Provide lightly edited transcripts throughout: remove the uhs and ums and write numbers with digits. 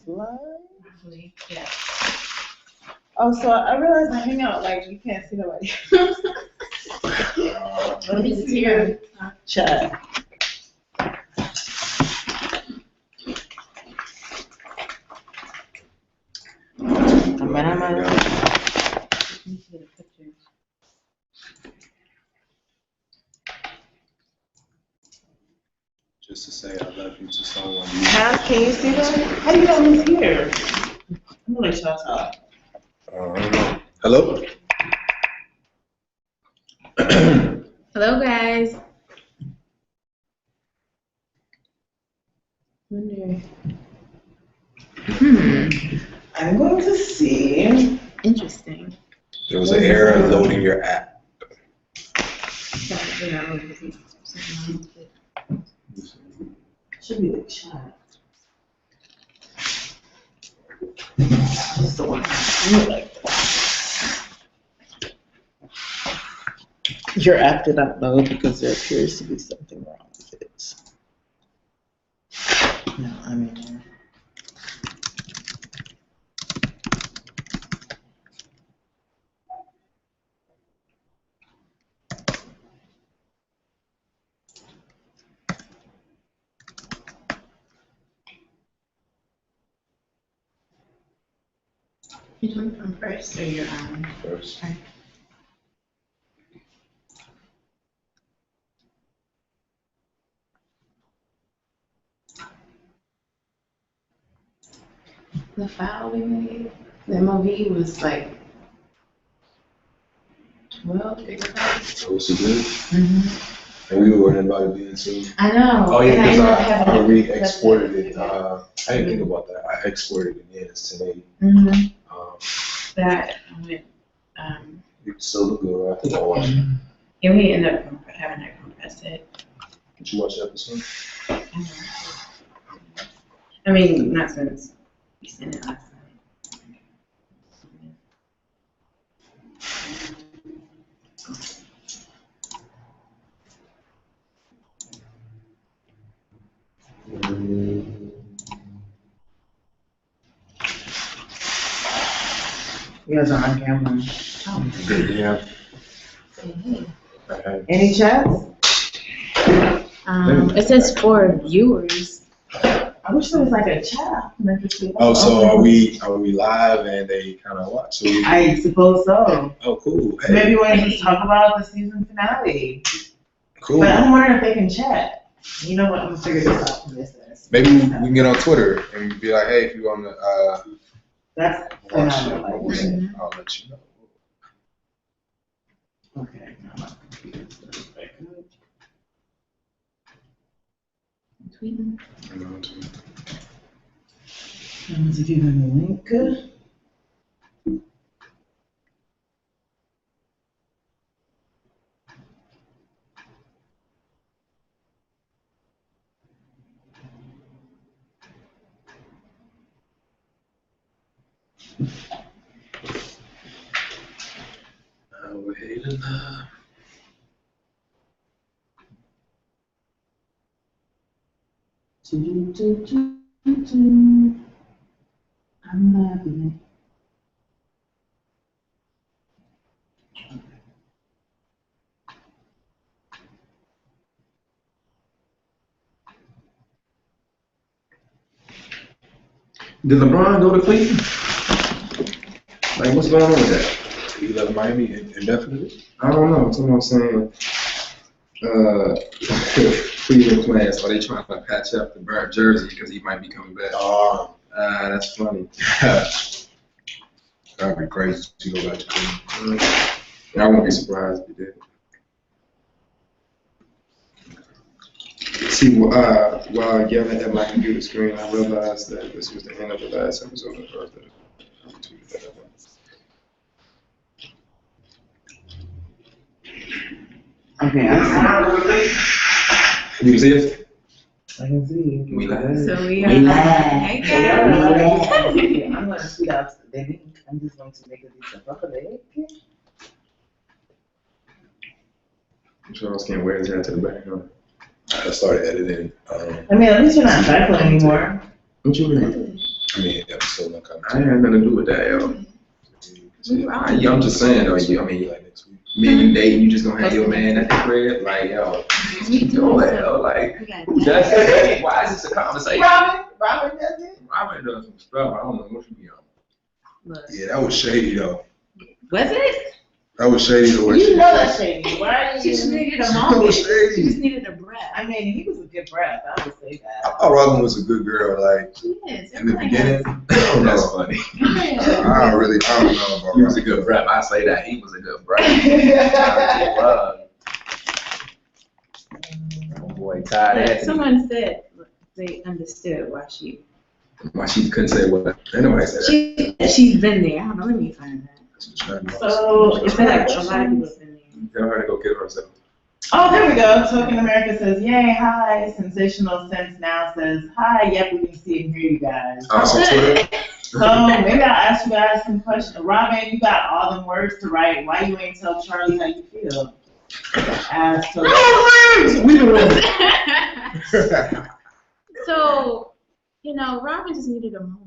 live? Hopefully, yeah. Oh, so I realized my Hangout, like, you can't see nobody. Let me see your chat. Just to say I love you to someone. How can you see that? How do you know who's here? I'm gonna let y'all talk. Hello? Hello, guys. Wonder. I'm going to see. Interesting. There was an error loading your app. Should be the chat. Just the one. Like that. Your app did not load because there appears to be something wrong with it. No, I mean. You doing from first or your First. Okay. The file we made, the MOV was like 12 gigabytes. Oh, so good. And we were worried about it being too. I know. Oh yeah, and because I having re-exported it. I didn't think about that. I exported it in as 1080. That went, It still look good, right? I think I watched it. yeah, we ended up having to compress it. Did you watch the episode? I mean, not since we sent it last night. You guys are on camera. Good, yeah. Any chats? It says 4 viewers. I wish there was like a chat. Oh, so are we live and they kind of watch? So I suppose so. Oh, cool. Hey. Maybe we can just talk about the season finale. Cool. But I'm wondering if they can chat. You know what? I'm gonna figure this out from this. Maybe we can get on Twitter and be like, hey, if you want to That's watch phenomenal. it, I'll let you know. Okay. Now my computer's back up. Tweeting. Let's give you the link. We're hating love. I'm laughing. Did LeBron go to Cleveland? Like, what's going on with that? He left Miami indefinitely? I don't know. That's what I'm saying. Cleveland plans, are they trying to patch up the burnt jersey because he might be coming back? That's funny. That'd be crazy to go back to Cleveland. I won't be surprised if he did. See, while yelling at my computer screen, I realized that this was the end of the last episode of Earth. I tweeted that out. Okay, I see. You can see it? I can see. We live. So we We are. live. Hey, guys. I'm going to tweet out the link. I'm just going to make a decent buck of it. Charles can't wear his hat to the back, huh? I started editing. I mean, at least you're not baffling anymore. What you mean? I mean, episode one coming. I ain't had nothing to do with that, yo. I'm just saying, though. I mean, Like next week. me and you dating, you just gonna have your man at the crib, like, yo, keep doing it, yo, like, that's it. Why is this a conversation? Robin does it? Robin does some stuff. I don't know what she be on. Look. Yeah, that was shady though. Was it? That was shady the way You she know that's shady. Why are She you? just needed a That moment. was shady. She just needed a breath. I mean, he was a good breath. I would say I that. thought Robin was a good girl. Like She is. in the Everybody beginning, has- I don't That's know. funny. I don't know about He was a Robin. good breath. I say that he was a good breath. Oh boy, Todd But Anthony. someone said they understood why Why she couldn't say what? Ain't nobody said that. she's been there. I don't know. Let me find that. So, I feel like a lot of people have been there. Tell her to go kill herself. oh, there we go. Token America says, yay, hi. Sensational Sense now says, hi, yep, we can see and hear you guys. So Twitter. So maybe I'll ask you guys some questions. Robin, you got all them words to write. Why you ain't tell Charlie how you feel? As to We the So, Robin just needed a moment.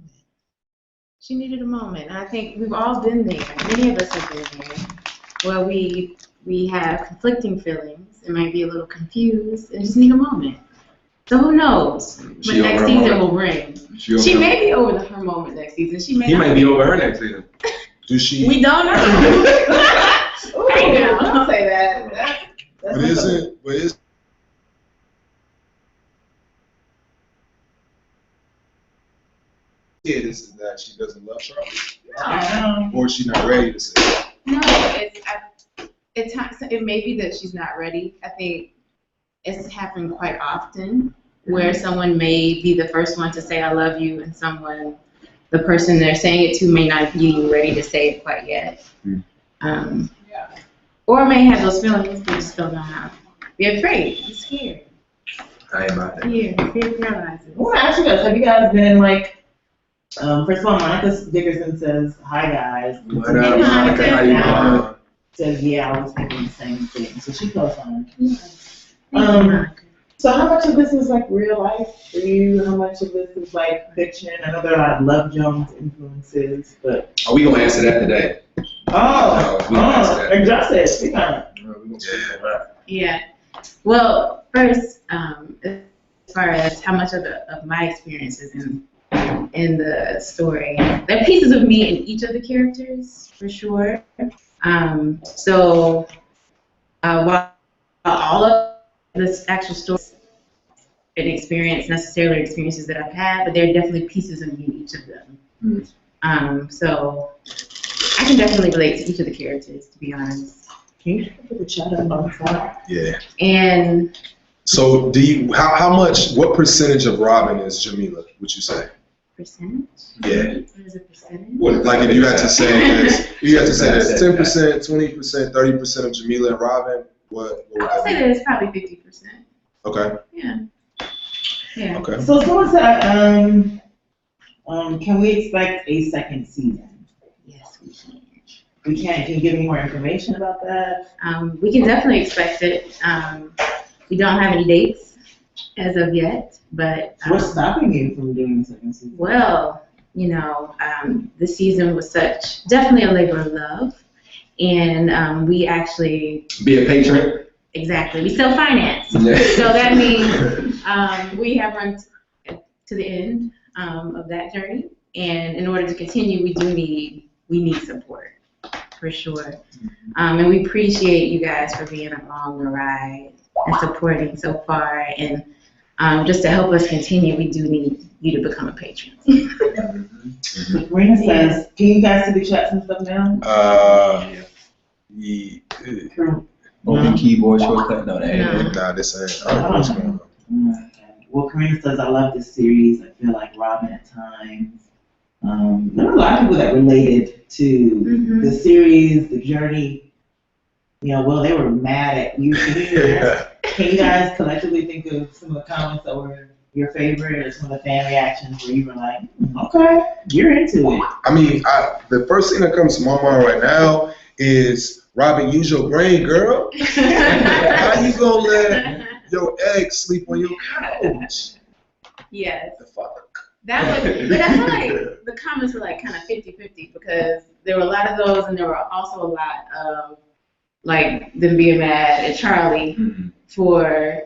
She needed a moment. And I think we've all been there. Many of us have been there. Where we have conflicting feelings. It might be a little confused and just need a moment. So who knows what She over next her season moment. will bring. She She over- may be over her moment next season. She may He not. might be over her next season. Do she? We don't know. Ooh, Hey, girl. don't say that. That's But isn't? But is? Yeah, this is that she doesn't love Charlie, or she's not ready to say it. No, it's times it may be that she's not ready. I think it's happened quite often where someone may be the first one to say I love you, and the person they're saying it to may not be ready to say it quite yet. Or may have those feelings, but just don't know how. Be afraid, be scared. I ain't about that. I Fear paralyzes. want to ask you guys, have you guys been like, first of all, Monica Dickerson says, hi guys. What up, Monica? How you doing? Says, yeah, I was thinking the same thing. So she goes on. Yes. So how much of this is like real life for you? How much of this is like fiction? I know there are a lot of Love Jones influences, but. Are we gonna answer that today? Address it. We got it. We gonna speak on that. Yeah. Well, first, as far as how much of my experiences in the story, there are pieces of me in each of the characters for sure. So while all of this actual story and experience necessarily experiences that I've had, but there are definitely pieces of me in each of them. So I can definitely relate to each of the characters, to be honest. Can you put the chat up on the side? Yeah. And So do you? How much? What percentage of Robin is Jahmela? Would you say? percentage? Yeah. What is a percentage? Like if you had to say this, you had to say that's 10%, 20%, 30% of Jahmela and Robin. What would I would that say be? that it's probably 50%. Okay. Yeah. Yeah. Okay. So someone said, can we expect a second season? Yes, we can. We can. Can you give me more information about that? We can definitely expect it. We don't have any dates as of yet, but What's stopping you from doing the second season? well, the season was definitely a labor of love, and we actually Be a patron. exactly we self-finance. Yeah. So that means we have run to the end of that journey, and in order to continue, we need support for sure. And we appreciate you guys for being along the ride and supporting so far. And just to help us continue, we do need you to become a patron. Marina says, can you guys see the chats and stuff now? Yeah. Open keyboard shortcut. No, that ain't it. Nah, this ain't. I don't know what's going on. Okay. Well, Karina says, I love this series. I feel like Robin at times. There were a lot of people that related to the series, the journey. Well, they were mad at you. Can you guys collectively think of some of the comments that were your favorite, or some of the fan reactions where you were like, okay, you're into it? I mean, the first thing that comes to my mind right now is Robin, use your brain, girl. How you gonna let your ex sleep on your couch? Yes. The fuck? That was, but I feel like the comments were like kind of 50-50 because there were a lot of those, and there were also a lot of like them being mad at Charlie for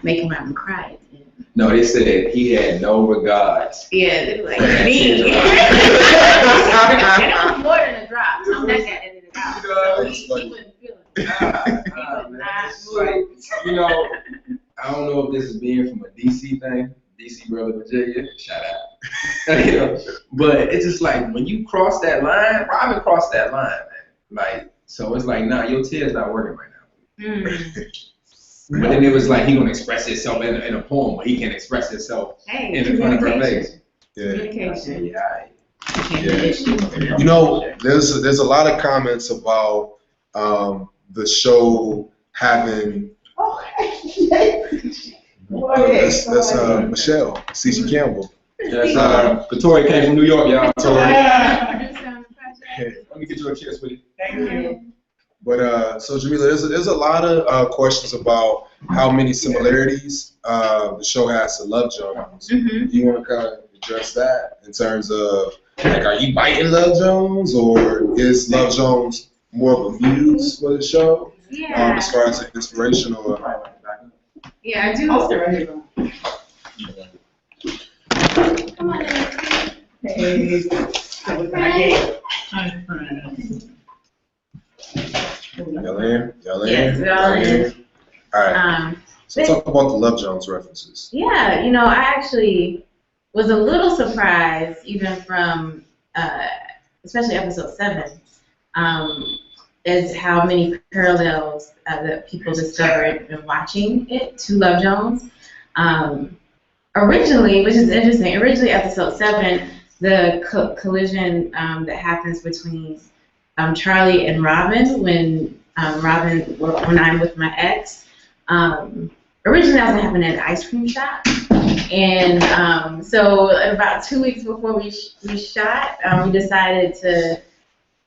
making Robin cry. No, they said he had no regards. Yeah, they were like me. And it was more than a drop. Tom that guy edited it out. So he wouldn't feel it. He would not move. You know, I don't know if this is being from a DC thing, DC, Maryland, Virginia. Shout out. You know, but it's just like when you cross that line, Robin crossed that line, man. Like, so it's like, nah, your tear's not working right now. But then it was like he gonna express himself in a poem where he can express himself in front of her face. Yeah. Communication. Yeah. You know, there's a lot of comments about the show having. That's Michelle Cece Campbell. Yes, Katori came from New York, y'all. Hey, Let me get you a cheers, sweetie. Thank you. But so Jahmela, there's a lot of questions about how many similarities the show has to Love Jones. Mm-hmm. Do you want to kind of address that in terms of like, are you biting Love Jones, or is Love Jones more of a muse for the show? Yeah. As far as an inspirational. Yeah, I do. Come on, Hey. Y'all in? Yes, y'all in. All right. So talk about the Love Jones references. Yeah, you know, I actually was a little surprised, even from, especially episode 7, as how many parallels that people discovered in watching it to Love Jones. Originally, which is interesting, episode 7, the collision that happens between Charlie and Robin when when I'm with my ex. Originally, I was happening at an ice cream shop, and so about 2 weeks before we shot, we decided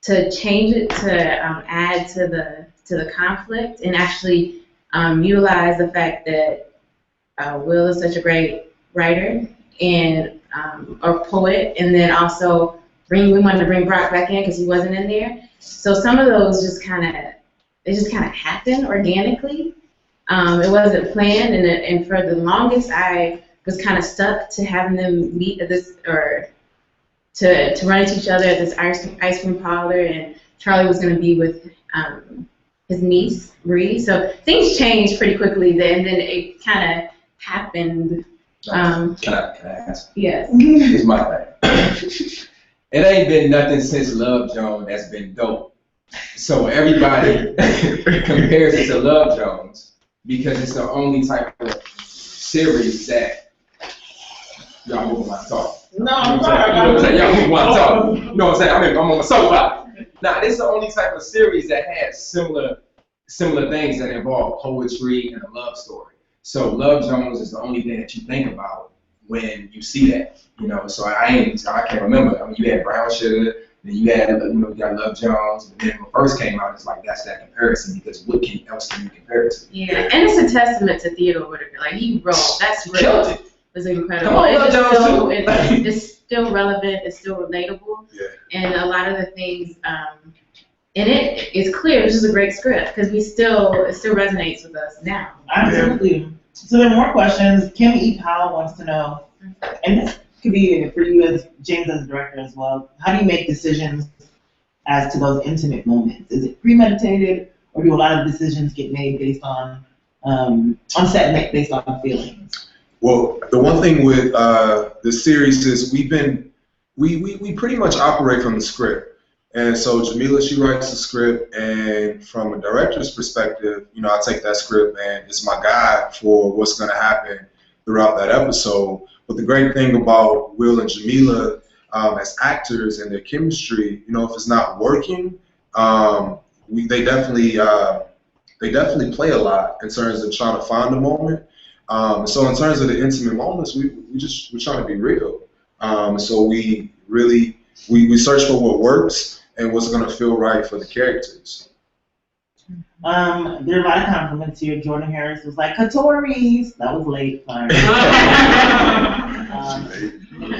to change it to add to the conflict and actually utilize the fact that Will is such a great writer and or poet, and then also we wanted to bring Brock back in because he wasn't in there. So some of those just kind of happened organically. It wasn't planned, and for the longest I was kind of stuck to having them meet at this or to run into each other at this ice cream parlor, and Charlie was going to be with his niece Bree. So things changed pretty quickly then, and then it kind of happened. Can I ask? Yes. Here's my thing. It ain't been nothing since Love Jones that's been dope. So everybody compares it to Love Jones because it's the only type of series that y'all move on talk. No, I'm sorry. Y'all move on talk. You know what I'm saying? I'm on my soapbox. Now, this is the only type of series that has similar things that involve poetry and a love story. So Love Jones is the only thing that you think about when you see that, you know. So I can't remember. I mean, you had Brown Sugar, then you had, you got Love Jones. But then when it first came out, it's like that's that comparison because what else can you compare it to? Yeah, and it's a testament to Theodore Whitaker. Like he wrote, that's really killed it. Was incredible. Come on, Love Jones too. It's still relevant. It's still relatable. Yeah. And a lot of the things in it is clear. It's just a great script because it still resonates with us now. Absolutely. So there are more questions. Kim E. Powell wants to know, and this could be for you as James as a director as well. How do you make decisions as to those intimate moments? Is it premeditated, or do a lot of decisions get made based on set based on feelings? Well, the one thing with the series is we pretty much operate from the script. And so Jahmela, she writes the script, and from a director's perspective, you know, I take that script and it's my guide for what's going to happen throughout that episode. But the great thing about Will and Jahmela as actors and their chemistry, you know, if it's not working, they definitely play a lot in terms of trying to find a moment. So in terms of the intimate moments, we're trying to be real. So we search for what works and what's going to feel right for the characters. There are a lot of compliments here. Jordan Harris was like, Katori's. That was late. Sorry.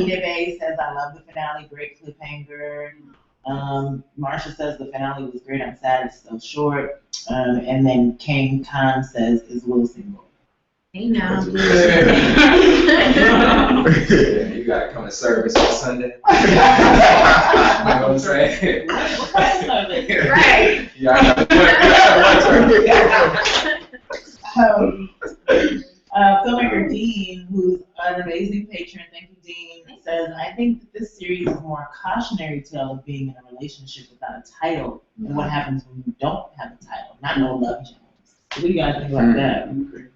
Anita Bay says, I love the finale, great cliffhanger. Marsha says the finale was great, I'm sad it's so short. And then Kane Khan says, is Will single? Hey now. Yeah, you gotta come to service on Sunday. You know what I'm saying? What kind of service? Right. Yeah, I Filmmaker Dean, who's an amazing patron, thank you, Dean, says, I think that this series is more a cautionary tale of being in a relationship without a title and what happens when you don't have a title, not no love gems. What do you guys think about that?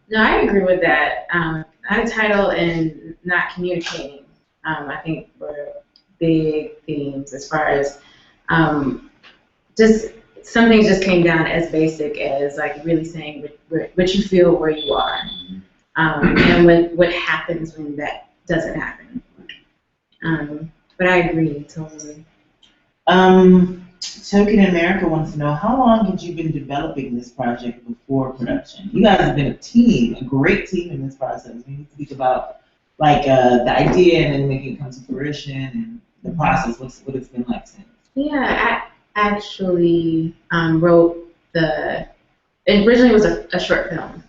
No, I agree with that. Not a title and not communicating. I think were big themes as far as just some things just came down as basic as like really saying what you feel where you are, and what happens when that doesn't happen. But I agree totally. Token America wants to know, how long had you been developing this project before production? You guys have been a team, a great team in this process. We need to speak about like the idea and then making it come to fruition and the process, what it's been like since. Yeah, I actually wrote it originally was a short film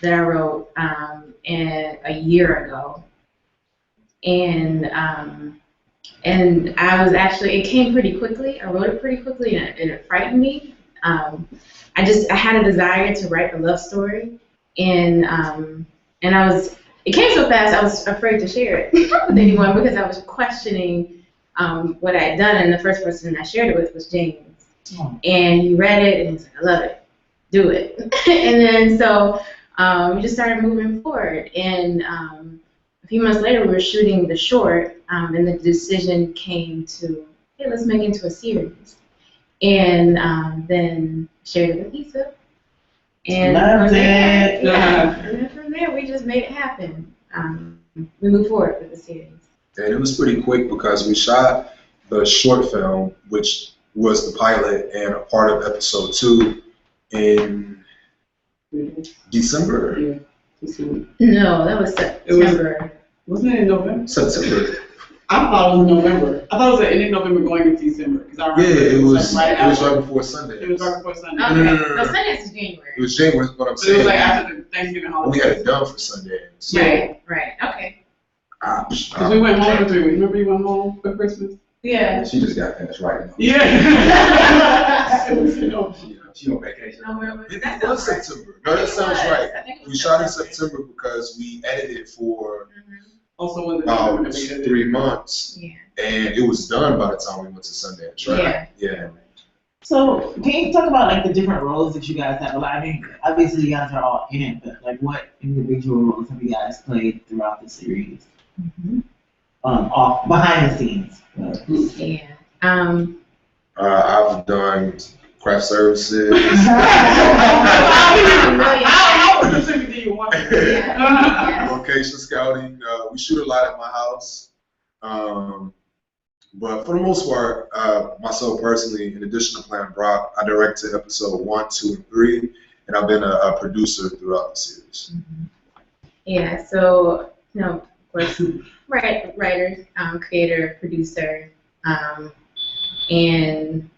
that I wrote a year ago. And I was actually, it came pretty quickly. I wrote it pretty quickly, and it frightened me. I had a desire to write a love story, and it came so fast, I was afraid to share it with anyone because I was questioning what I had done, and the first person I shared it with was James. And he read it, and he was like, I love it, do it. And then so we just started moving forward, and a few months later, we were shooting the short, and the decision came to, hey, let's make it into a series. And then shared it with Issa. And Loved from there, it. yeah, and then from there, we just made it happen. We moved forward with the series. And it was pretty quick because we shot the short film, which was the pilot and a part of episode 2 in December? Yeah. No, that was September. Wasn't it in November? September. I thought it was November. I thought it was the end of November going into December. Cause I Yeah, remember it was like right before Sunday. It was right before Sunday. Okay. No. No, Sundance is January. It was January, what I'm So it saying. was like after the Thanksgiving holiday. We had it done for Sunday. So, Right. Okay. Cause we went home for 3 weeks. Remember you went home for Christmas? Yeah. She just got finished writing. Yeah. It was, She on vacation. It was September. No, that sounds right. We shot in September because we edited for Also was it about 3 months, Yeah. and it was done by the time we went to Sundance, right? Yeah. So can you talk about like the different roles that you guys have? Well, I mean, obviously you guys are all in it, but like what individual roles have you guys played throughout the series? Off behind the scenes. Yeah. I've done craft services. I was just thinking you want Location scouting. We shoot a lot at my house. But for the most part, myself personally, in addition to playing Brock, I directed episode 1, 2, and 3, and I've been a producer throughout the series. Yeah, so, of course, writer, creator, producer, and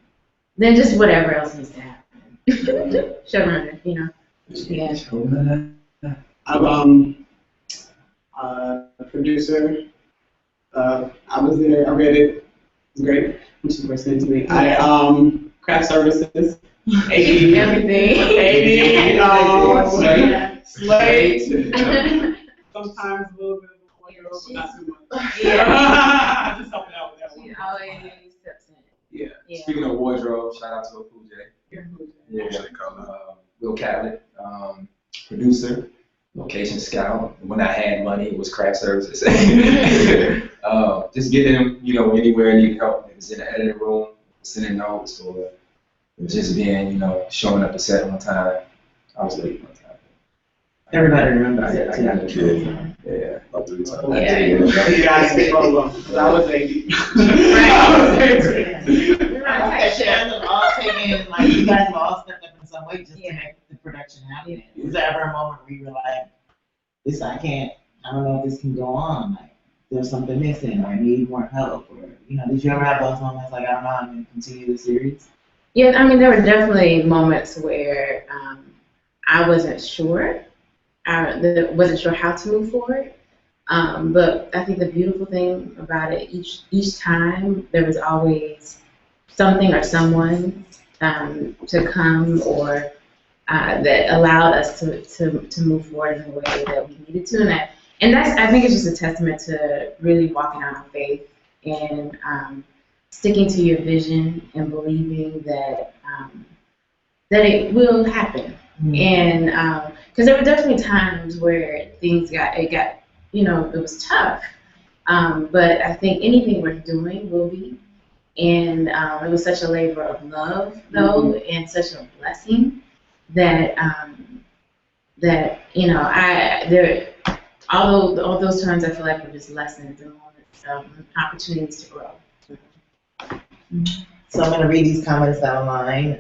then just whatever else needs to happen. Showrunner, Yeah. I'm a producer. I was there. I read it. It was great. When she first sent it to me. I craft services. AD, Everything. Slate. Sometimes a little bit of a wardrobe, but not too much. Yeah. I just helped out with that one. She always steps in. Yeah. Speaking of wardrobe, shout out to Cool J. Yeah. Will Catlett, producer, location scout. When I had money, it was craft services. Just getting them, anywhere I needed help. It was in the editing room, sending notes, or just being, showing up to set on time. I was late one time. Everybody remembers I it. got it. Yeah. Yeah. About 3 times. You guys big problem. I was 80. You guys have all stepped up in some way just to make the production happen. Was there ever a moment where you were like, I don't know if this can go on? Like, there's something missing or I need more help, or did you ever have those moments like I don't know, I'm gonna continue the series? Yeah, I mean, there were definitely moments where I wasn't sure. Wasn't sure how to move forward. But I think the beautiful thing about it, each time there was always something or someone to come or that allowed us to move forward in the way that we needed to, and that's I think it's just a testament to really walking out on faith and sticking to your vision and believing that it will happen. Mm-hmm. And because there were definitely times where it was tough. But I think anything we're doing will be. And it was such a labor of love, though, and such a blessing that all those times I feel like were just lessons and moments, opportunities to grow. So I'm gonna read these comments down the line.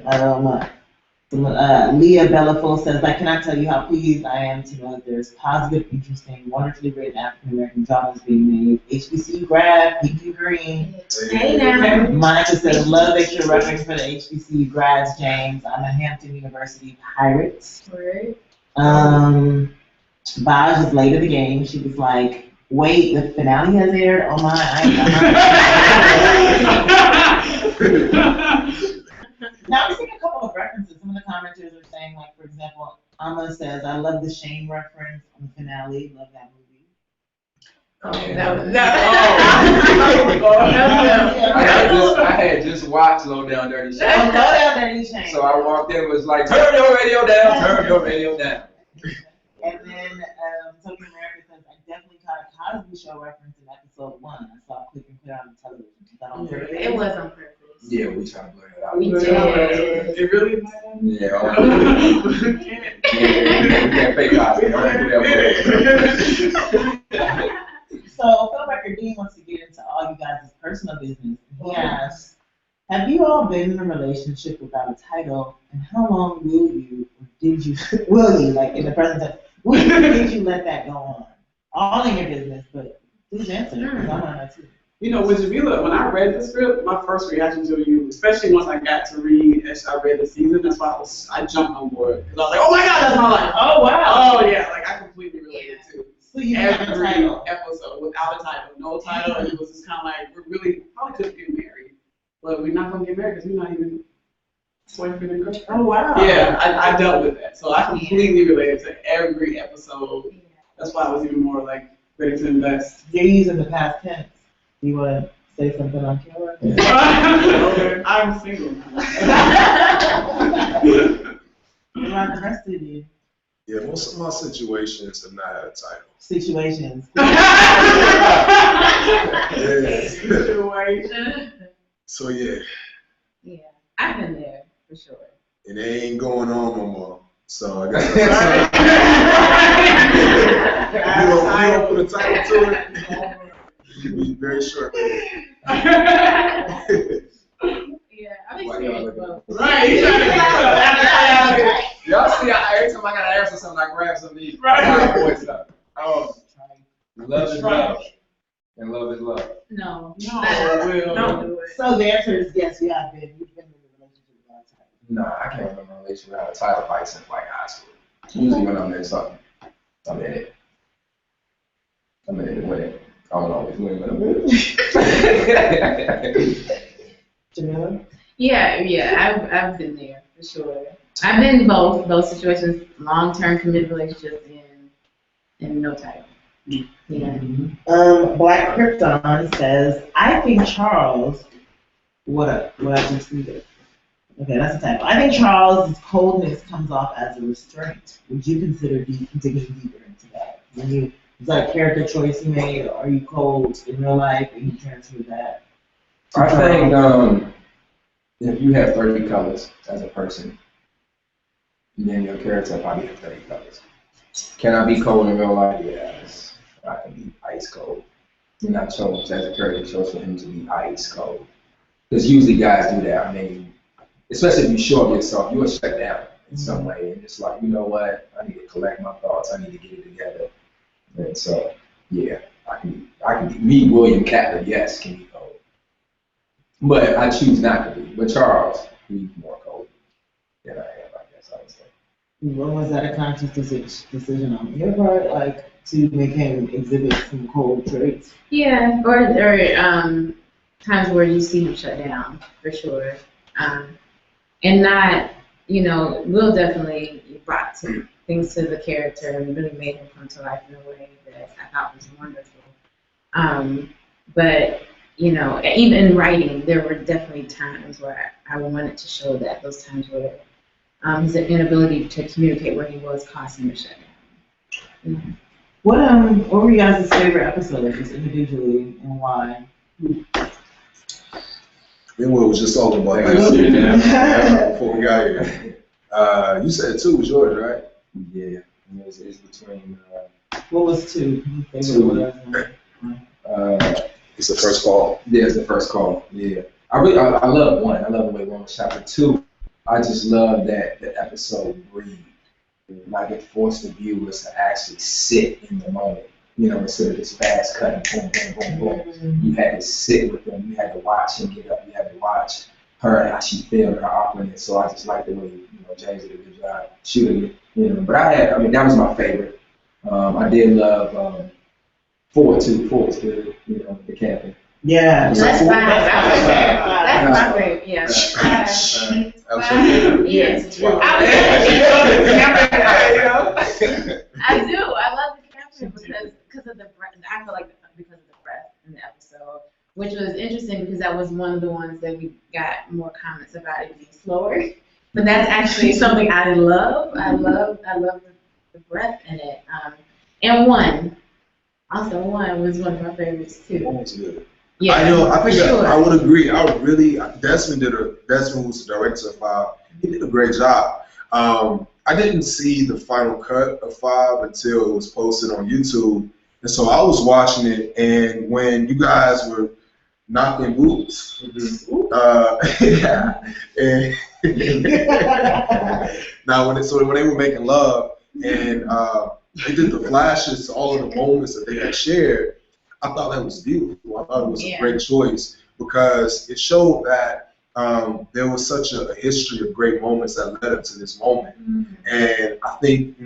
Leah Bellaful says, I cannot tell you how pleased I am to know that there's positive, interesting, wonderfully written African-American dramas being made. HBCU grad, Pinky Green. Hey now. Monica says, love that you're repping for the HBCU grads, James. I'm a Hampton University Pirates. Word. Baj is late to the game. She was like, wait, the finale has aired? Oh my, Now I'm seeing a couple of references. Some of the commenters are saying, like, for example, Amma says, I love the Shane reference on the finale. Love that movie. I had just watched Low Down Dirty Shane. Low Down Dirty Shane. So I walked in and was like, turn your radio down, turn your radio down. And then Tony America says, I definitely caught a Cosby Show reference in episode 1. I saw it click and clear on the television. Is that on purpose? It was on purpose. Yeah, we trying to blur it out. We did. It really? Yeah. We can't fake Cosby. So, for the record, Dean wants to get into all you guys' personal business. He asks, have you all been in a relationship without a title, and how long will you, like in the present time, did you let that go on? All in your business, but please answer, because I want to know too. With Jahmela, when I read the script, my first reaction to you, especially once I got to read, as I read the season, that's why I jumped on board. Because I was like, oh my God, that's my life. Oh, wow. Oh, yeah, like I completely related to so you every episode without a title, no title, and it was just kind of like, we're really probably could get married, but we're not going to get married because we're not even boyfriend and girlfriend. Oh, wow. Yeah, I dealt with that. So I completely related to every episode. That's why I was even more like ready to invest. You're using the past tense. Do you want to say something on camera? I'm single. What the rest of you? Yeah, most of my situations have not had a title. Situations. Situation. So yeah. Yeah, I've been there for sure. And it ain't going on no more. So I guess you don't put a title to it. You'll be very short. Yeah, I've experienced both. Right. Y'all see, every time I gotta answer something, I grab some of these. Right. Boy stuff. Love is love, and love is love. No. Don't do it. So the answer is yes, you have been. You've been in a relationship without a title. Nah, I can't remember a relationship without a title fight since like high school. Usually when I'm in something, I'm in it. I'm in it to win it. I don't always win, but I'm in it. Jahmela? Yeah, I've been there for sure. I've been in both situations, long-term committed relationships and no title. Yeah. Black Krypton says, I think Charles, what I just tweeted. Okay, that's the title. I think Charles' coldness comes off as a restraint. Would you consider digging deeper into that? Is that a character choice you made, or are you cold in real life and you transfer that? I think if you have 30 colors as a person, then your character probably has 30 colors. Can I be cold in real life? Yes. I can be ice cold. And I chose as a character choice for him to be ice cold. Because usually guys do that. I mean, especially if you show up yourself, you will shut down in some way. And it's like, you know what? I need to collect my thoughts. I need to get it together. And so, yeah, I can me, William Catlett, yes, can be cold. But I choose not to be. But Charles, he's more cold than I am, I guess I would say. When was that a conscious decision on your part, like to make him exhibit some cold traits? Yeah, or times where you see him shut down, for sure. And not, Will definitely brought things to the character and really made him come to life in a way that I thought was wonderful. But, even in writing, there were definitely times where I wanted to show that, those times where his inability to communicate where he was caused him to shut down. What were you guys' favorite episodes, just individually, and why? Me and Will was just talking about that before we got here. You said 2 was yours, right? Yeah, it's between. What was 2? Two. It's the first call. Yeah, it's the first call. Yeah, I love 1. I love the way 1 was shot. But 2, I just love that the episode breathed. Like it forced the viewers to actually sit in the moment. Instead of this fast cutting, boom, boom, boom, boom. You had to sit with them. You had to watch him get up. You had to watch her and how she felt, her awkwardness. So I just like the way James did a good job shooting it. But that was my favorite. I did love 4 too. 4 was good. The camping. Yeah. That's my favorite. Yeah. Yes. Wow. I do. I love the caption because of the breath. I feel like because of the breath in the episode, which was interesting because that was one of the ones that we got more comments about it being slower. But that's actually something I love. I love the breath in it. And 1 was one of my favorites too. 1 was good. Yeah, I think sure. I would agree. Desmond who's the director of 5, he did a great job. I didn't see the final cut of 5 until it was posted on YouTube. And so I was watching it, and when you guys were knocking boots, and now when they were making love, and they did the flashes to all of the moments that they had shared, I thought that was beautiful. I thought it was a great choice because it showed that there was such a history of great moments that led up to this moment. And I think,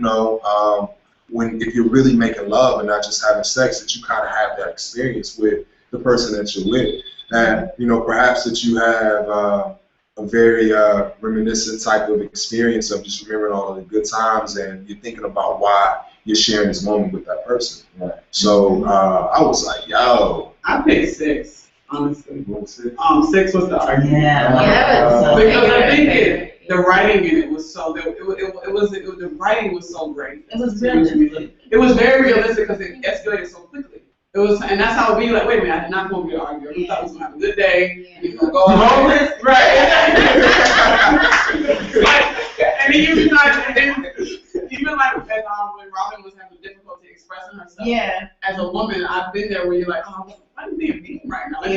if you're really making love and not just having sex, that you kind of have that experience with the person that you're with. And, perhaps that you have a very reminiscent type of experience of just remembering all of the good times and you're thinking about why you're sharing this moment with that person. Right. So I was like, yo. I picked 6, honestly. 6 was the argument. Yeah. Because I think the writing in it was so the writing was so great. It was realistic. It was very realistic because it escalated so quickly. And that's how it be like, wait a minute, I'm not going to be arguing. We thought we was going to have a good day. Yeah. We're going to go on. Right. And then even like when Robin was having difficulty expressing herself. Yeah. As a woman, I've been there where you're like, oh, I'm being mean right now. Like,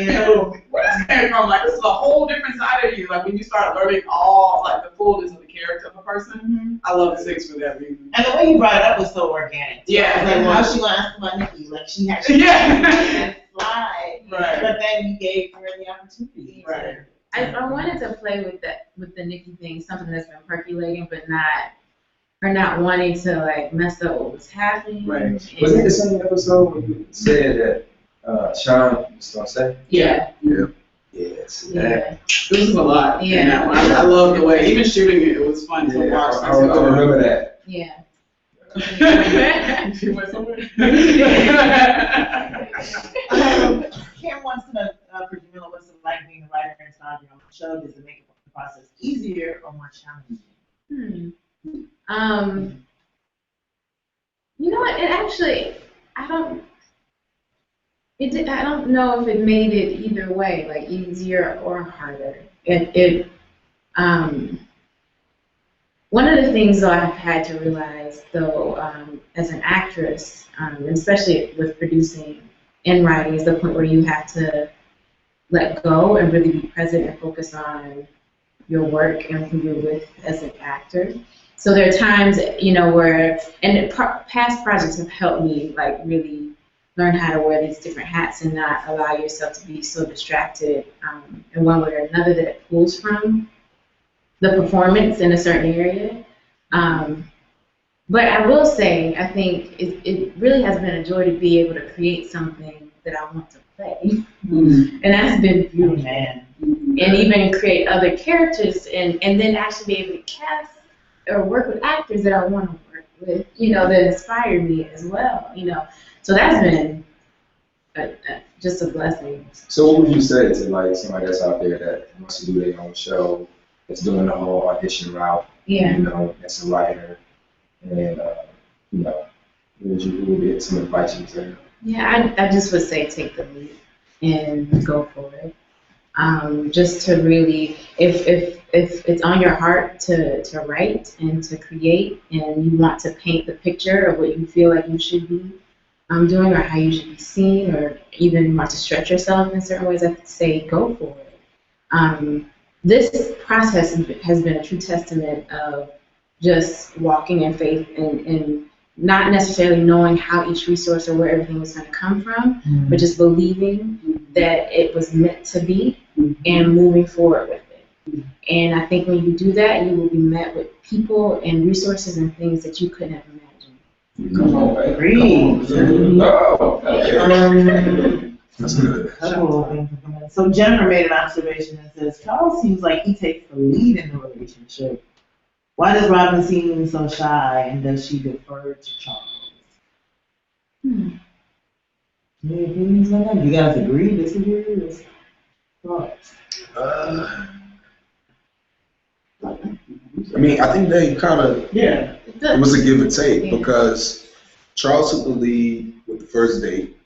where this came from? Like, this is a whole different side of you. Like, when you start learning all, like, the fullness of the character of a person, I love the 6 for that reason. And the way you brought it up was so organic. Yeah. I was like, how's she going to ask about Nikki? Like, she had to slide. Right. But then you gave her the opportunity. Right. I wanted to play with the Nikki thing, something that's been percolating, but not wanting to like mess up what was happening. Right. Was it the same episode when you said that Sean was gonna say? Yeah. Yes. Yeah. This was a lot. Yeah. I love the way, even shooting it was fun to watch. I remember that. Yeah. She went somewhere. Kim wants to know for Jahmela, what's it like being a writer and star on the show? Does it make the process easier or more challenging? You know what? It actually, I don't know if it made it either way, like easier or harder. One of the things though I've had to realize though, as an actress, especially with producing and writing, is the point where you have to let go and really be present and focus on your work and who you're with as an actor. So there are times, where, and past projects have helped me, like, really learn how to wear these different hats and not allow yourself to be so distracted in one way or another that it pulls from the performance in a certain area. But I will say, I think it really has been a joy to be able to create something that I want to play. And that's been beautiful. Man. And even create other characters and then actually be able to cast or work with actors that I want to work with, that inspire me as well, So that's been just a blessing. So what would you say to like somebody that's out there that wants to do their own show, that's doing the whole audition route, Yeah. that's a writer, and what would be some advice you say? Yeah, I just would say take the leap and go for it. Just to really, if it's on your heart to write and to create, and you want to paint the picture of what you feel like you should be doing, or how you should be seen, or even want to stretch yourself in certain ways, I say go for it. This process has been a true testament of just walking in faith and not necessarily knowing how each resource or where everything was going to come from, but just believing that it was meant to be and moving forward with it. And I think when you do that, you will be met with people and resources and things that you couldn't have imagined. Come on, baby. Agreed. That's good. Couple of things to come in. So Jennifer made an observation and says, Charles seems like he takes the lead in the relationship. Why does Robin seem so shy, and does she defer to Charles? Any opinions on that? You guys agree, disagree, or thoughts? I mean, I think they kind of, Yeah. it was a give and take because Charles took the lead with the first date.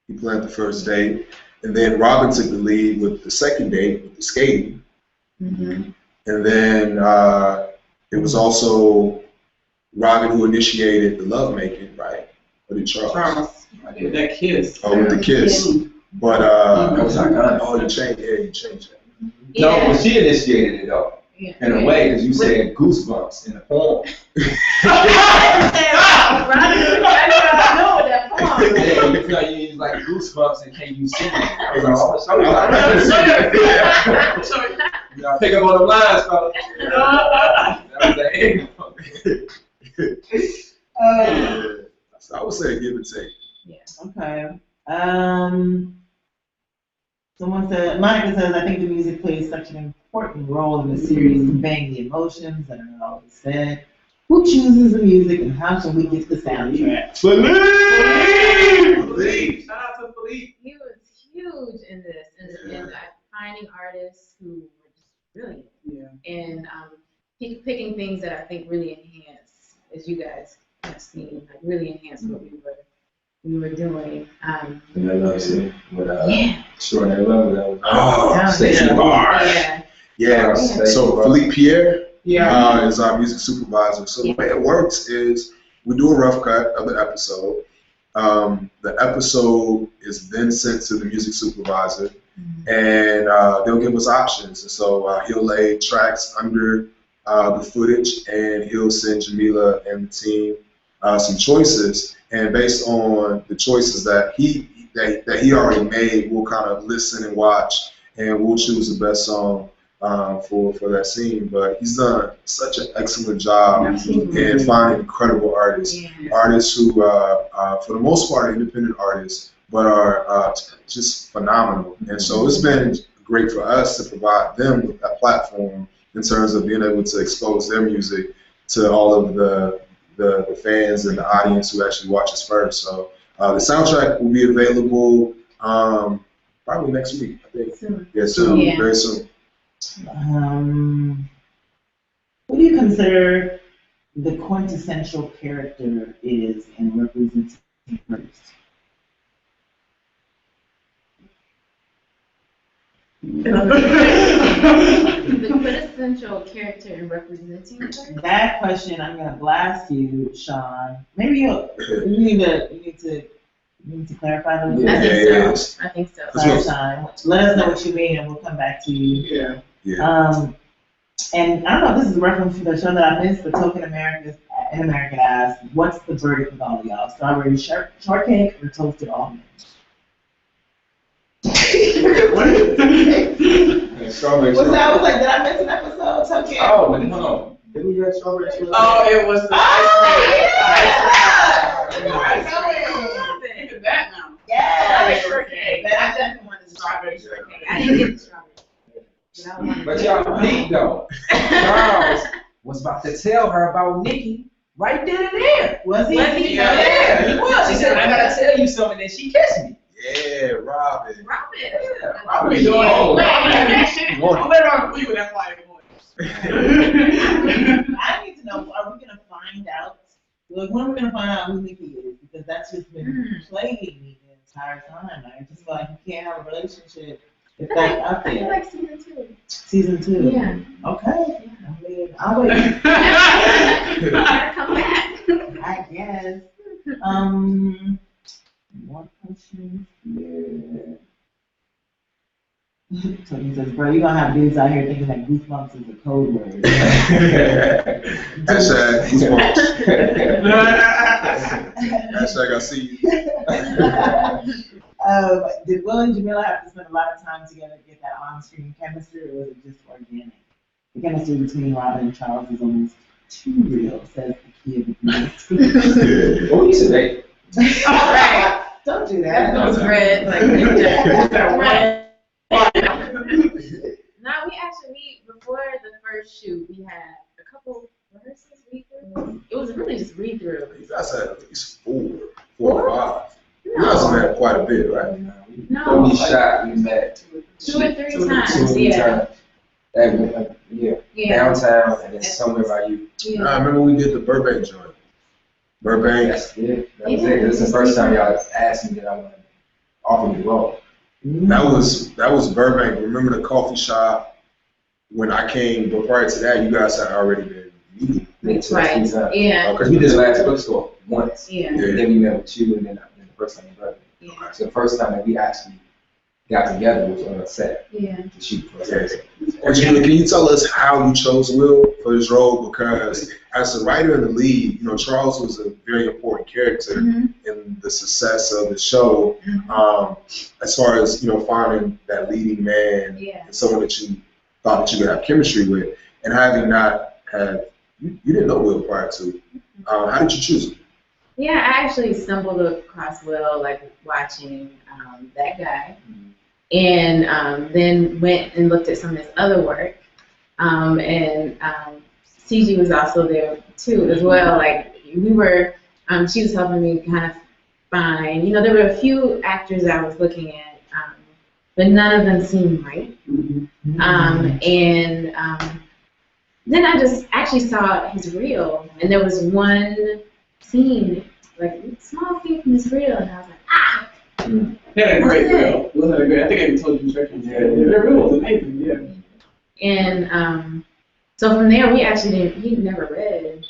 He planned the first date. And then Robin took the lead with the second date, with the skating. Mm-hmm. And then it was also Robin who initiated the lovemaking, right? Or did Charles? Charles. I did that kiss. Oh, with the kiss. But, That was iconic. oh, you changed it. No, but she initiated it though. Yeah. In a way, because you said goosebumps in the poem. Yeah, you feel like you need like goosebumps and can you see it? I was like, oh, show you. You know, pick up on the lines, fellas. That was the end. So I would say a give and take. Okay. Someone said, Monica says, I think the music plays such an important role in the series, conveying the emotions that are not always said. Who chooses the music, and how can we get the soundtrack? Believe. Shout out to Philippe. He was huge in this, and finding artists who were just brilliant, and picking things that I think really enhance, as you guys have seen, like really enhance what we were doing. And I love it. With Yeah. Extraordinary Love. That was Oh, Station yeah. Bar. Yeah, so Philippe Pierre Yeah. is our music supervisor. So the way it works is we do a rough cut of the episode. The episode is then sent to the music supervisor, and they'll give us options. And so he'll lay tracks under the footage, and he'll send Jahmela and the team some choices. And based on the choices that he already made, we'll kind of listen and watch, and we'll choose the best song for that scene. But he's done such an excellent job in finding incredible artists, artists who, for the most part, are independent artists, but are just phenomenal. And so it's been great for us to provide them with that platform in terms of being able to expose their music to all of the fans and the audience who actually watch us first. So the soundtrack will be available probably next week, I think. Soon. Yeah, soon, Yeah. very soon. What do you consider the quintessential character is in representing first? The quintessential character in representing her? That question I'm gonna blast you, Sean. Maybe you need to clarify a little bit. I think Yeah, so. I think so. Sorry, Sean. Let us know what you mean, and we'll come back to you. Yeah. And I don't know if this is a reference to the show that I missed, but Token America's and America asks, what's the verdict with all of y'all? Strawberry shortcake or toasted almond? Strawberry What's that? I was shortcake. like, did I miss an episode? It's okay. Oh, but hold on. Didn't we get strawberry shortcake? Oh, it was the Yeah! Look at that now. Yeah! Shortcake. I definitely want the strawberry shortcake. I didn't get the strawberry. But I wanted But to- y'all peep though. Charles was about to tell her about Nikki right then and there. Was he? Was he? Yeah, he was. She said, I gotta tell you something, then she kissed me. Yeah, Robin. Robin. Yeah, I'll be Robin. doing Oh, I'm better on we with that quiet voice. I need to know, are we gonna find out, like, when are we gonna find out who Nikki is? Because that's just been plaguing me the entire time. I just feel like you can't have a relationship if that's out I feel there. like season 2. Season 2? Yeah. Okay. I mean, I'll wait. Gotta come back. I guess. More questions here. So he says, bro, you're gonna have dudes out here thinking that goosebumps is a code word. Hashtag goosebumps. Hashtag I see you. Did Will and Jahmela have to spend a lot of time together to get that on-screen chemistry, or was it just organic? The chemistry between Robin and Charles is almost too real, says the kid. What you say? Right. Don't do that. Those red, like red. No, before the first shoot, we had a couple rehearsals, read-throughs. It was really just read-throughs. You guys had at least four or five. You No. guys have had quite a bit, right? No. When we shot, we met 2 or 3 two times, or three yeah. times. That, Yeah. downtown and then somewhere by you. Yeah. I remember we did the Burbank joint. Burbank. That's it. That was it. This is the first time y'all asked me that I wanted to offer me the role. That was Burbank. Remember the coffee shop when I came, but prior to that, you guys had already been meeting. That's right. Yeah. Because we did the last bookstore once. Yeah. And then we met with you, and then the first time we met. Yeah. So the first time that we actually got together was on a set Yeah. to shoot for us. And Jahmela, can you tell us how you chose Will for this role? Because as a writer and the lead, Charles was a very important character in the success of the show. As far as finding that leading man Yeah. and someone that you thought that you could have chemistry with, and having not had you didn't know Will prior to. How did you choose him? Yeah, I actually stumbled across Will, like, watching That Guy. And then went and looked at some of his other work. And CG was also there, too, as well. Like, we were, she was helping me kind of find, there were a few actors I was looking at, but none of them seemed right. Then I just actually saw his reel, and there was one scene, like a small scene from his reel, and I was like, ah! They had a great reel. Will had a great. I think I even told you instructions. Yeah, their reel was amazing. Yeah. And so from there, we actually he never read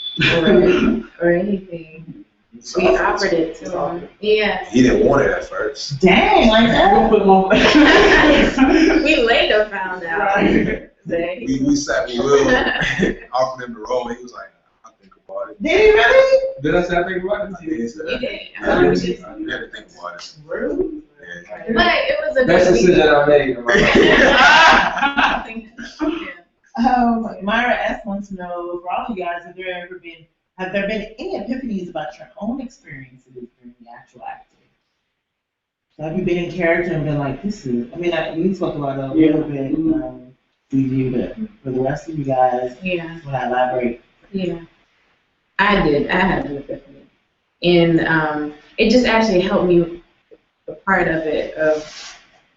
or anything. We offered it to him. Yeah. He didn't want it at first. Dang, like We'll that? put them on. We later found out Right. that We sat with Will, offered him the role, and he was like, "I think about it." Did he really? Did I say I think about it? He didn't say he that. did. You had to think about it. Really? Yeah. But it was a Best good decision I made in my life. Myra S wants to know, for all you guys, have there been any epiphanies about your own experiences during the actual acting? So have you been in character and been like, this is, you spoke about it a little bit, CG, but for the rest of you guys, Yeah. when I elaborate. Yeah, I did. I had an epiphany, and it just actually helped me a part of it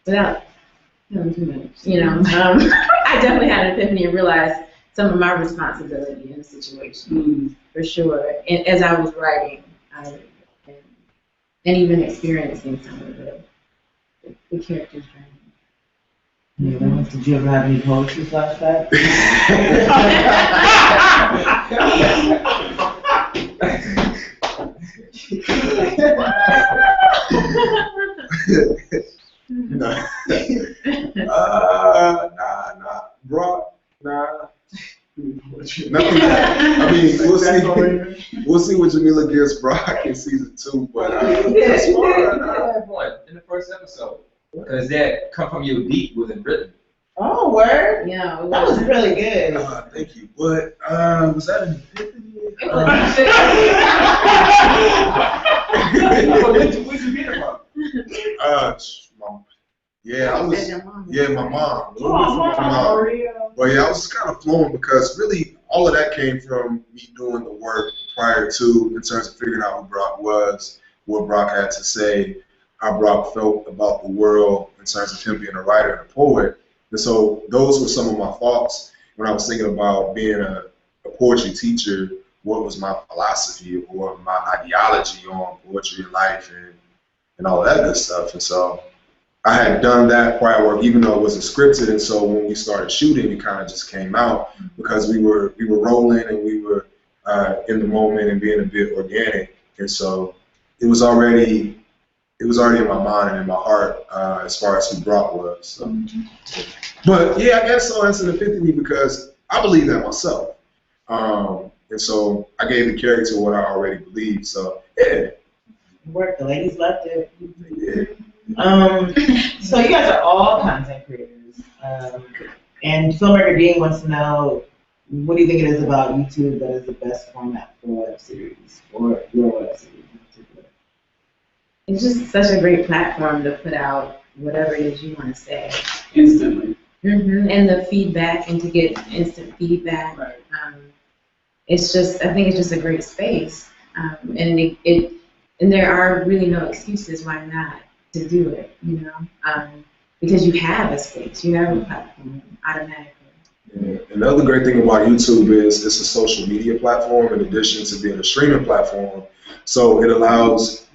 without telling too much. I definitely had an epiphany and realized some of my responsibility in the situation for sure. And as I was writing, and even experiencing some of the characters' journey. Yeah, did you ever have any poetry flashbacks? Nah. Nah, bro, nah. Nothing. We'll see. We'll see what Jahmela gives Brock in season 2. But That's smart. I had one in the first episode. Because that come from your deep wasn't written. Oh, word? Yeah, That was really good. thank you. But was that an epiphany? Where'd you get it from? My mom. A little bit from my mom. But yeah, I was kind of flowing because really all of that came from me doing the work prior to, in terms of figuring out who Brock was, what Brock had to say, how Brock felt about the world in terms of him being a writer and a poet. And so those were some of my thoughts when I was thinking about being a poetry teacher. What was my philosophy or my ideology on poetry and life and all of that good stuff. And so I had done that prior work, even though it wasn't scripted. And so when we started shooting, it kind of just came out because we were rolling and we were in the moment and being a bit organic. And so it was already in my mind and in my heart as far as who Brock was. So. But yeah, I guess so. That's an epiphany because I believe that myself. And so I gave the character what I already believed. So yeah. Work. The ladies loved it. Yeah. So you guys are all content creators. And Filmmaker Dean wants to know, what do you think it is about YouTube that is the best format for a web series, or your web series in particular? It's just such a great platform to put out whatever it is you want to say. Instantly. And the feedback, and to get instant feedback. Right. It's just, I think it's just a great space. And there are really no excuses why not to do it, you know, because you have a space, you have a platform automatically. Yeah. And the other great thing about YouTube is it's a social media platform in addition to being a streaming platform. So it allows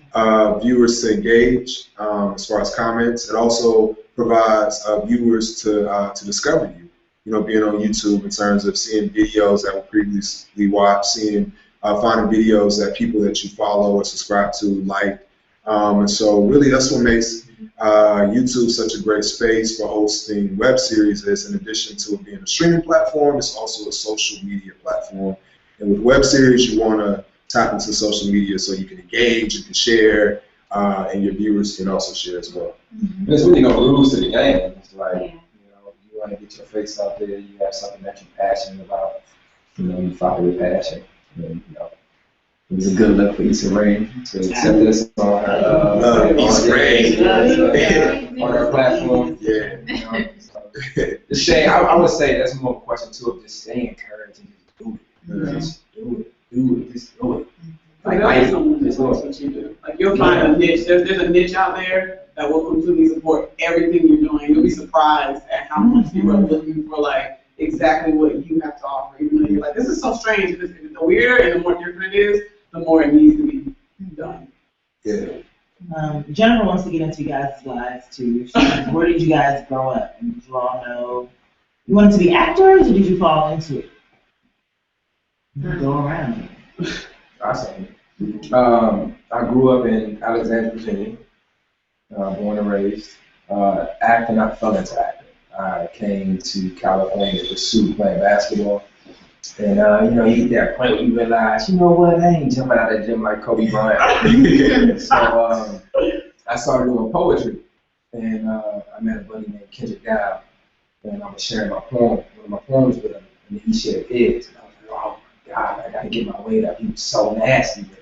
viewers to engage as far as comments. It also provides viewers to discover you. You know, being on YouTube in terms of seeing videos that were previously watched, finding videos that people that you follow or subscribe to like. And so really that's what makes YouTube such a great space for hosting web series is, in addition to it being a streaming platform, it's also a social media platform. And with web series, you want to tap into social media so you can engage, you can share, and your viewers can also share as well. There's really no rules to the game. It's like, you want to get your face out there, you have something that you're passionate about, you follow your passion. And, it was a good look for Issa Rae to accept this on her on her platform. Yeah. The shame, I would say that's more of a question too of just stay encouraged and just do it. Just do it. Just do it. Like that's what you do. Like you'll find a niche. There's a niche out there that will completely support everything you're doing. You'll be surprised at how much people are looking for like exactly what you have to offer. Even though you're like, this is so strange. The weirder and the more different it is, the more it needs to be done. Yeah. Jennifer wants to get into you guys' lives too. Where did you guys grow up? And did you all know you wanted to be actors, or did you fall into it? Go around. Awesome. I grew up in Alexandria, Virginia, born and raised. Acting, I fell into acting. I came to California to pursue playing basketball. And, you get that point where you realize, you know what, I ain't jumping out of the gym like Kobe Bryant. So I started doing poetry. And I met a buddy named Kendrick Dow. And I was sharing one of my poems with him. And he shared his. And I was like, oh my God, I got to get my weight up. He was so nasty with it.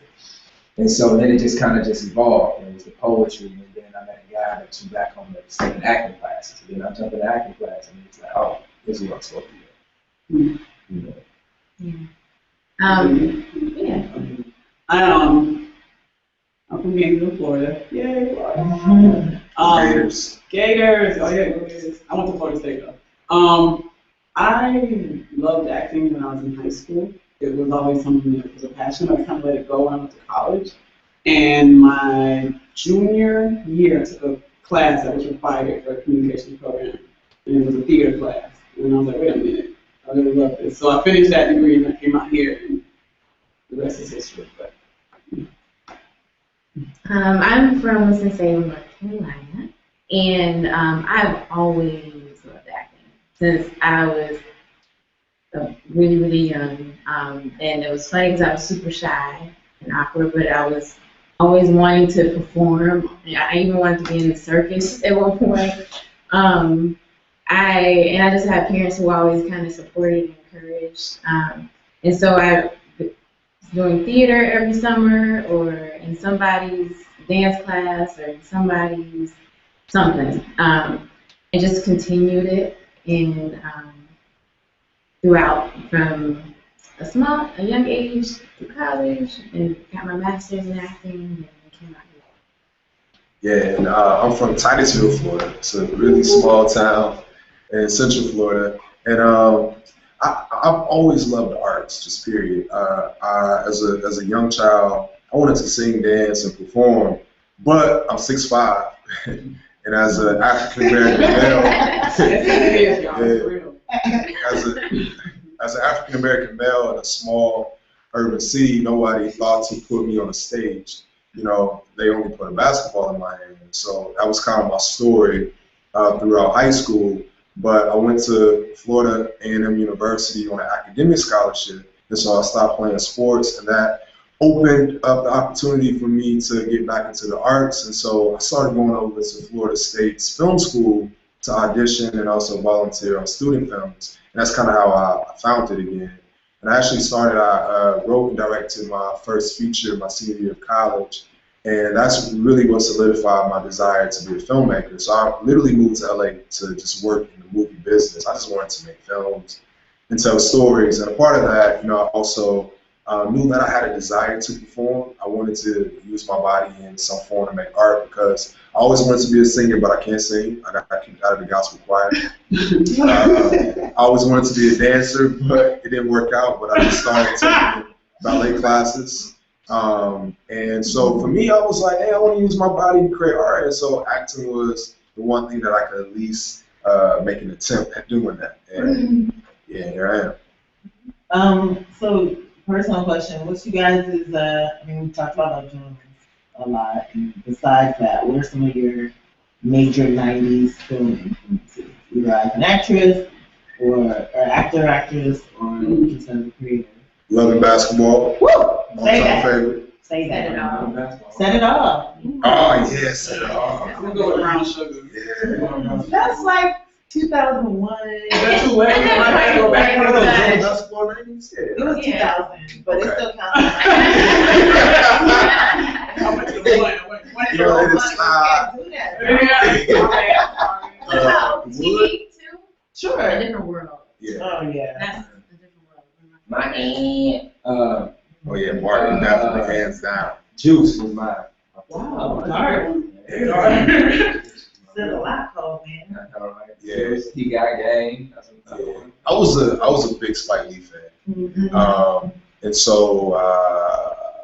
And so then it just kind of evolved. It was the poetry. And then I met a guy that was back on the same acting classes. And then I jumped in the acting class. And it's like, oh, this is what I'm supposed to do. Yeah. I'm from Gainesville, Florida. Yay, Florida. Gators. Gators. Oh yeah, Gators. I went to Florida State though. I loved acting when I was in high school. It was always something that was a passion. I kind of let it go when I went to college. And my junior year, I took a class that was required for a communications program, and it was a theater class. And I was like, wait a minute. I really love this. So I finished that degree and I came out here, and the rest is history. But I'm from Winston-Salem, North Carolina, and I've always loved acting since I was really, really young. And it was funny because I was super shy and awkward, but I was always wanting to perform. I even wanted to be in the circus at one point. I just had parents who always kind of supported and encouraged. And so I was doing theater every summer, or in somebody's dance class, or in somebody's something. And just continued it and throughout from a young age through college, and got my master's in acting, and came out here. Yeah, and I'm from Titusville, Florida. It's a really small town in Central Florida, and I've always loved the arts, just period. As a young child, I wanted to sing, dance, and perform, but I'm 6'5", and as an African American male, as an African American male in a small urban city, nobody thought to put me on a stage. You know, they only put a basketball in my hand. So that was kind of my story throughout high school. But I went to Florida A&M University on an academic scholarship, and so I stopped playing sports, and that opened up the opportunity for me to get back into the arts. And so I started going over to Florida State's film school to audition and also volunteer on student films. And that's kind of how I found it again. And I actually I wrote and directed my first feature my senior year of college. And that's really what solidified my desire to be a filmmaker. So I literally moved to LA to just work in the movie business. I just wanted to make films and tell stories. And a part of that, I also knew that I had a desire to perform. I wanted to use my body in some form to make art because I always wanted to be a singer, but I can't sing. I got kicked out of the gospel choir. I always wanted to be a dancer, but it didn't work out. But I just started taking ballet classes. And so for me, I was like, hey, I want to use my body to create art. And so acting was the one thing that I could at least make an attempt at doing that. And yeah, here I am. So personal question, what's you guys' we talked about Love Jones a lot, and besides that, what are some of your major 90s film influences? Either as an actress, or actor, actress, or just as a creator? Love and Basketball. Woo! Say that. Favorite. Say that. Set it off. Oh, yeah, Set It Off. We'll go with Brown Sugar. Yeah. That's like 2001. That's too late. I might go back to those. Basketball ratings? Yeah. It was 2000, but it still counts. How much is it? You know, it's TV too? Sure. A different world. Yeah. Oh, yeah. That's a different world. My aunt, oh yeah, Martin definitely hands down. Juice was mine. Wow, dark. Yeah. Still a lot cold, man. Yeah. He got game. That's what I'm Yeah. I was a big Spike Lee fan. Mm-hmm. And so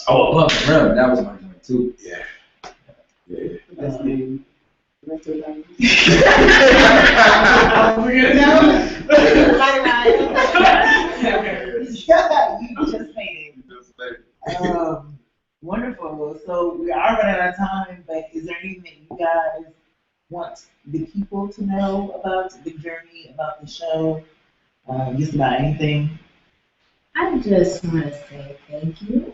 Above the Rim, that was my joint too. yeah. Yeah. That's me. You just made it. Wonderful. So we are running out of time, but is there anything that you guys want the people to know about the journey, about the show, just about anything? I just want to say thank you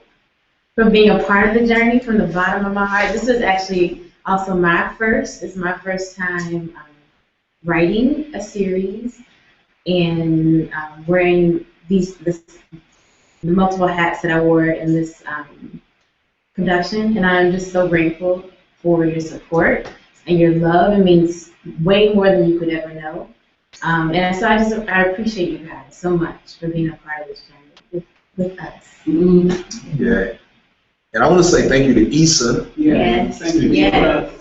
for being a part of the journey from the bottom of my heart. This is actually also it's my first time writing a series and wearing the multiple hats that I wore in this production, and I'm just so grateful for your support and your love. It means way more than you could ever know. And so I appreciate you guys so much for being a part of this journey with us. Yeah. And I want to say thank you to Issa Yes.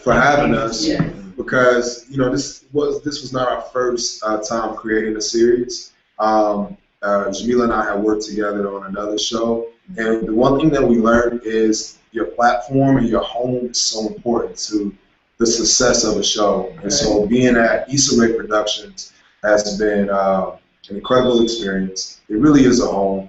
for having us, Yes. because this was not our first time creating a series. Jahmela and I had worked together on another show, and the one thing that we learned is your platform and your home is so important to the success of a show. And so being at Issa Rae Productions has been an incredible experience. It really is a home,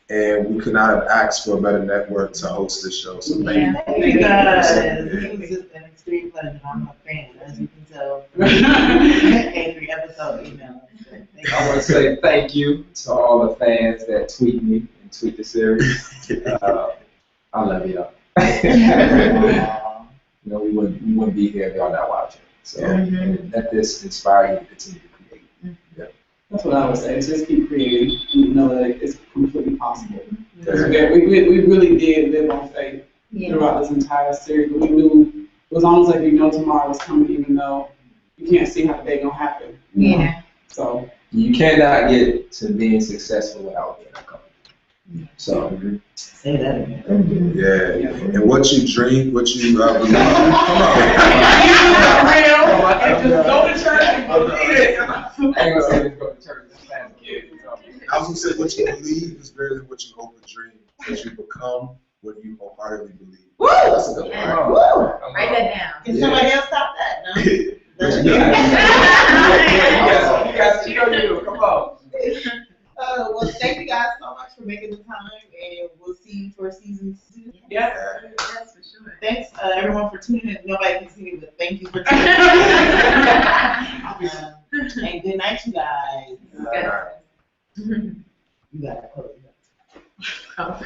and we could not have asked for a better network to host this show. So thank you. Thank you guys. It was just an extreme pleasure. I'm a fan, as you can tell. Every episode. Oh, email. I want to say thank you to all the fans that tweet me and tweet the series. I love y'all. You know, we wouldn't be here if y'all not watching. So let this inspire you to continue to create. Yeah. That's what I would say. Just keep creating. You know that it's completely possible. Yeah. We really did live on faith throughout this entire series. But we knew it was almost like we know tomorrow was coming, even though you can't see how the day gonna happen. Yeah. So You cannot get to being successful without being uncomfortable. So Say that again. Yeah. And what you dream, what you believe. Come and just go to church and believe it. I ain't gonna say this, go to church. I was gonna say what you believe is better than what you hope or dream, because you become what you wholeheartedly believe. Woo! That's a good Yeah. one. Woo! Write that down. Can somebody else stop that? No? You guys, you, come on. Well, thank you guys so much for making the time, and we'll see you for season 2. Yes. That's for sure. Thanks, everyone, for tuning in. Nobody can see me, but thank you for tuning in. And good night, you guys. Good. You gotta close. Oh.